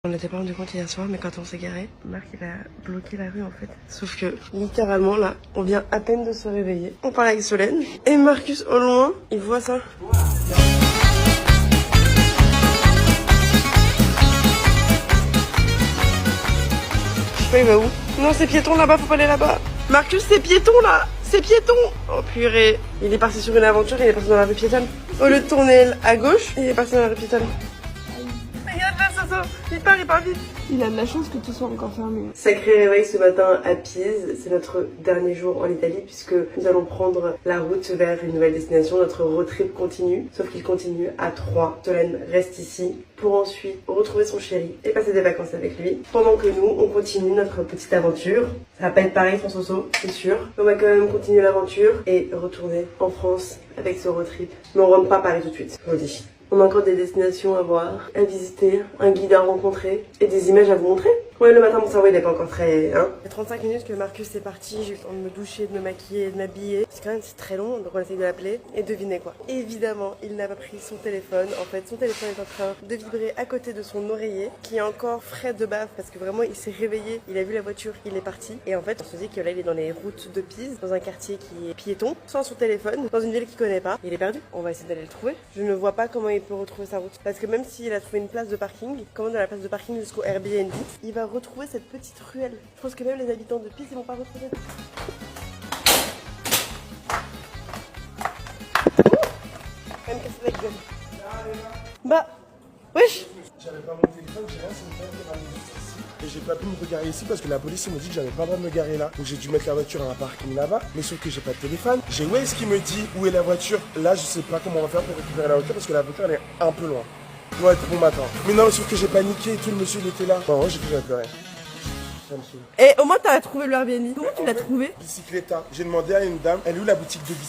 On n'était pas rendu compte hier soir, mais quand on s'est garé, Marc il a bloqué la rue en fait. Sauf que littéralement là, on vient à peine de se réveiller. On parle avec Solène et Marcus au loin, il voit ça. Je sais pas, il va où? Non, c'est piéton là-bas, faut pas aller là-bas. Marcus, c'est piéton là! C'est piéton! Oh purée! Il est parti sur une aventure, il est parti dans la rue piétonne. Au lieu de tourner à gauche, il est parti dans la rue piétonne. Regarde là, Soso! Il part vite! Il a de la chance que tout soit encore fermé. Sacré réveil ce matin à Pise. C'est notre dernier jour en Italie puisque nous allons prendre la route vers une nouvelle destination. Notre road trip continue, sauf qu'il continue à 3. Solène reste ici pour ensuite retrouver son chéri et passer des vacances avec lui. Pendant que nous, on continue notre petite aventure. Ça va pas être pareil sans Soso, c'est sûr. Mais on va quand même continuer l'aventure et retourner en France avec ce road trip. Mais on rentre pas à Paris tout de suite, je vous le dis. On a encore des destinations à voir, à visiter, un guide à rencontrer et des images à vous montrer. Ouais, le matin, mon cerveau, il est pas encore très... Hein. Il y a 35 minutes que Marcus est parti, j'ai eu le temps de me doucher, de me maquiller, de m'habiller. C'est quand même très long, donc on essaye de l'appeler. Et devinez quoi? Évidemment, il n'a pas pris son téléphone. En fait, son téléphone est en train de vibrer à côté de son oreiller, qui est encore frais de bave, parce que vraiment, il s'est réveillé, il a vu la voiture, il est parti. Et en fait, on se dit que là, il est dans les routes de Pise, dans un quartier qui est piéton, sans son téléphone, dans une ville qu'il connaît pas. Il est perdu. On va essayer d'aller le trouver. Je ne vois pas comment il peut retrouver sa route. Parce que même s'il a trouvé une place de parking, comment de la place de parking jusqu'au Airbnb, il va retrouver cette petite ruelle. Je pense que même les habitants de Pise, ils vont pas retrouver. Même casser la gueule. Bah, wesh. J'avais pas mon téléphone, j'ai rien, c'est mon père qui m'a mis juste ici. Et j'ai pas pu me regarer ici parce que la police me dit que j'avais pas le droit de me garer là. Donc j'ai dû mettre la voiture à un parking là-bas. Mais sauf que j'ai pas de téléphone. J'ai Waze qui me dit où est la voiture. Là, je sais pas comment on va faire pour récupérer la voiture parce que la voiture elle est un peu loin. Ouais, bon matin. Mais non, sauf que j'ai paniqué et tout, le monsieur il était là. Bon, j'ai déjà pleuré. Et au moins t'as trouvé le Airbnb. Comment tu l'as trouvé? Bicycletta. J'ai demandé à une dame, elle est où la boutique de bicyclette?